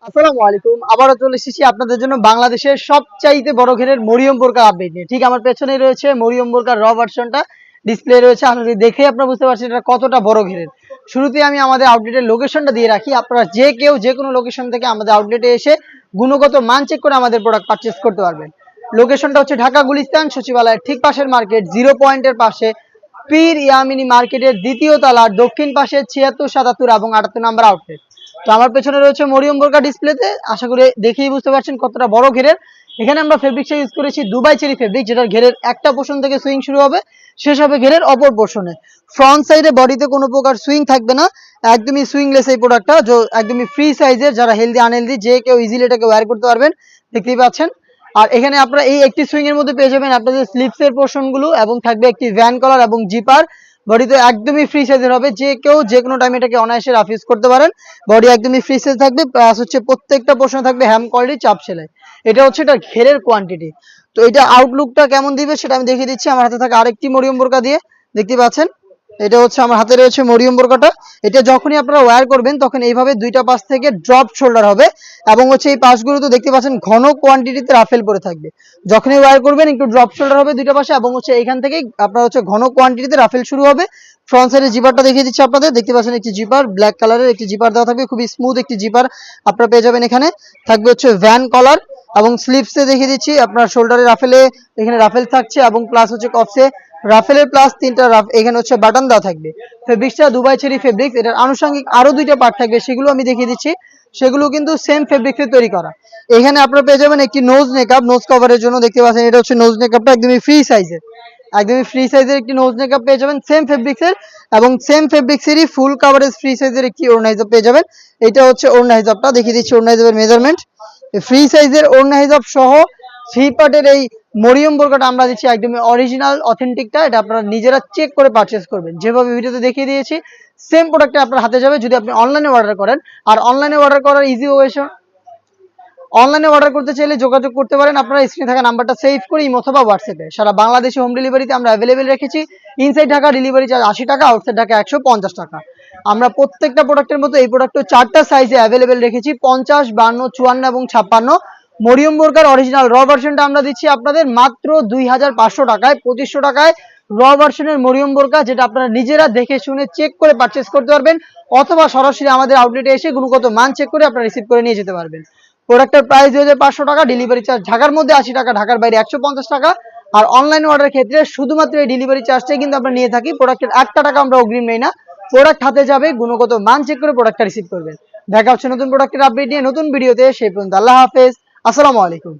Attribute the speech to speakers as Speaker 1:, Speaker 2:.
Speaker 1: আসসালামু আলাইকুম। আবারও চলে এসেছি আপনাদের জন্য বাংলাদেশের সবচাইতে বড় ঘেরের মরিয়ম বোরকা আপডেট নিয়ে। ঠিক আমার পেছনেই রয়েছে মরিয়ম বোরকার র ভার্সনটা ডিসপ্লে রয়েছে। আপনাদের দেখেই আপনারা বুঝতে পারছেন এটা কতটা বড় ঘেরের। শুরুতেই আমি আমাদের আউটলেটের লোকেশনটা দিয়ে রাখি। আপনারা যে কেউ যে কোনো লোকেশন থেকে আমাদের আউটলেটে এসে গুণগত মান চেক করে আমাদের প্রোডাক্ট পারচেস করতে পারবেন। লোকেশনটা হচ্ছে ঢাকা গুলিস্তান সচিবালয়ের ঠিক পাশের মার্কেট, জিরো পয়েন্টের পাশে, পীর ইয়ামিনী মার্কেটের দ্বিতীয় তলার দক্ষিণ পাশে ৭৬, ৭৭ এবং ৭৮ নাম্বার আউটলেট। তো আমার পেছনে রয়েছে মরিয়ম বোরকা ডিসপ্লেতে। আশা করি দেখেই বুঝতে পারছেন কতটা বড় ঘেরের। এখানে আমরা ফেব্রিক্সটা ইউজ করেছি দুবাই চেরি ফেব্রিক, যেটার ঘেরের একটা পোর্শন থেকে সুইং শুরু হবে, শেষ হবে ঘেরের অপর পোর্শনে। ফ্রন্ট সাইডে বডিতে কোনো প্রকার সুইং থাকবে না, একদমই সুইংলেস এই প্রোডাক্টটা, একদমই ফ্রি সাইজের। যারা হেলদি আনহেলদি যে কেউ ইজিলি এটাকে ওয়্যার করতে পারবেন, দেখতেই পাচ্ছেন। আর এখানে আপনারা এই একটি সুইং এর মধ্যে পেয়ে যাবেন আপনাদের স্লিপসের পোর্শন গুলো, এবং থাকবে একটি ভ্যান কলার এবং জিপার। বডিতে একদমই ফ্রি সাইজের হবে, যে কেউ যে কোনো টাইমে এটাকে অনায়াসে রাফ ইউজ করতে পারেন। বডি একদমই ফ্রি সাইজ থাকবে, প্লাস হচ্ছে প্রত্যেকটা পোর্শনে থাকবে হ্যাম কোয়ালিটি চাপ সেলাই। এটা হচ্ছে এটা ঘেরের কোয়ান্টিটি। তো এটা আউটলুকটা কেমন দিবে সেটা আমি দেখিয়ে দিচ্ছি আমার হাতে থাকা আরেকটি মরিয়ম বোরকা দিয়ে। দেখতে পাচ্ছেন এটা হচ্ছে আমার হাতে রয়েছে মরিয়ম বোরকাটা। এটা যখনই আপনারা ওয়্যার করবেন তখন এইভাবে দুইটা পাশ থেকে ড্রপ শোল্ডার হবে, এবং হচ্ছে এই পাশগুলো তো দেখতে পাচ্ছেন ঘন কোয়ান্টিটিতে রাফেল পরে থাকবে। যখনই ওয়্যার করবেন একটু ড্রপ শোল্ডার হবে দুইটা পাশে, এবং হচ্ছে এইখান থেকে আপনার হচ্ছে ঘন কোয়ান্টিটিতে রাফেল শুরু হবে। ফ্রন্ট সাইডের জিপারটা দেখিয়ে দিচ্ছি আপনাদের। দেখতে পাচ্ছেন একটি জিপার, ব্ল্যাক কালারের একটি জিপার দেওয়া থাকবে, খুবই স্মুথ একটি জিপার আপনারা পেয়ে যাবেন। এখানে থাকবে হচ্ছে ভ্যান কলার, এবং স্লিপসে দেখিয়ে দিচ্ছি আপনার শোল্ডারে রাফেলে, এখানে রাফেল থাকছে, এবং প্লাস হচ্ছে কফসে রাফেলের প্লাস তিনটা এখানে হচ্ছে বাটন দেওয়া থাকবে। ফেব্রিক্সটা দুবাই চেরি ফেব্রিক্স। এটার আনুষঙ্গিক আরো দুইটা পার্ট থাকবে, সেগুলো আমি দেখিয়ে দিচ্ছি। সেগুলো কিন্তু সেম ফেব্রিক্সে তৈরি করা। এখানে আপনারা পেয়ে যাবেন একটি নোজ মেকআপ, নোজ কভারের জন্য। দেখতে পাচ্ছেন এটা হচ্ছে নোজ মেকআপটা একদমই ফ্রি সাইজের, একদমই ফ্রি সাইজের একটি নোজ মেকআপ পেয়ে যাবেন সেম ফেব্রিক্সের, এবং সেম ফেব্রিক্সেরই ফুল কাভারেজ ফ্রি সাইজের একটি ওড়না হিজাব পেয়ে যাবেন। এটা হচ্ছে ওড়না হিজাবটা, দেখিয়ে দিচ্ছি ওড়না হিজাবের মেজারমেন্ট। ফ্রি সাইজের ওড়না হিজাব সহ থ্রি পার্টের এই মরিয়ম বোরকাটা আমরা দিচ্ছি একদমই অরিজিনাল অথেন্টিকটা। এটা আপনারা নিজেরা চেক করে পারচেস করবেন, যেভাবে ভিডিওতে দেখিয়ে দিয়েছি সেম প্রোডাক্টটা আপনার হাতে যাবে যদি আপনি অনলাইনে অর্ডার করেন। আর অনলাইনে অর্ডার করার ইজি ওয়েশন, অনলাইনে অর্ডার করতে চাইলে যোগাযোগ করতে পারেন আপনারা স্ক্রিনে থাকা নাম্বারটা সেভ করে ইমো অথবা হোয়াটসঅ্যাপে। সারা বাংলাদেশে হোম ডেলিভারিতে আমরা অ্যাভেলেবেল রেখেছি। ইনসাইড ঢাকা ডেলিভারি চার্জ ৮০ টাকা, আউটসাইড ঢাকা ১৫০ টাকা। আমরা প্রত্যেকটা প্রোডাক্টের মতো এই প্রোডাক্টও চারটা সাইজে অ্যাভেলেবেল রেখেছি, ৫০, ৫২, ৫৪ এবং ৫৬। মরিয়ম বোরকার অরিজিনাল র ভার্সনটা আমরা দিচ্ছি আপনাদের মাত্র ২৫০০ টাকায়, ২৫০০ টাকায় র ভার্সনের মরিয়ম বোরকা, যেটা আপনারা নিজেরা দেখে শুনে চেক করে পারচেস করতে পারবেন, অথবা সরাসরি আমাদের আউটলেটে এসে গুণগত মান চেক করে আপনারা রিসিভ করে নিয়ে যেতে পারবেন। প্রোডাক্টের প্রাইস ২৫০০ টাকা, ডেলিভারি চার্জ ঢাকার মধ্যে ৮০ টাকা, ঢাকার বাইরে ১৫০ টাকা। আর অনলাইন অর্ডারের ক্ষেত্রে শুধুমাত্র এই ডেলিভারি চার্জটাই কিন্তু আমরা নিয়ে থাকি, প্রোডাক্টের একটা টাকা আমরা অগ্রিম নেই না। প্রোডাক্ট হাতে যাবে, গুণগত মান চেক করে প্রোডাক্টটা রিসিভ করবেন। দেখা হচ্ছে নতুন প্রোডাক্টের আপডেট নিয়ে নতুন ভিডিওতে, সেই পর্যন্ত আল্লাহ হাফেজ, আসসালামু আলাইকুম।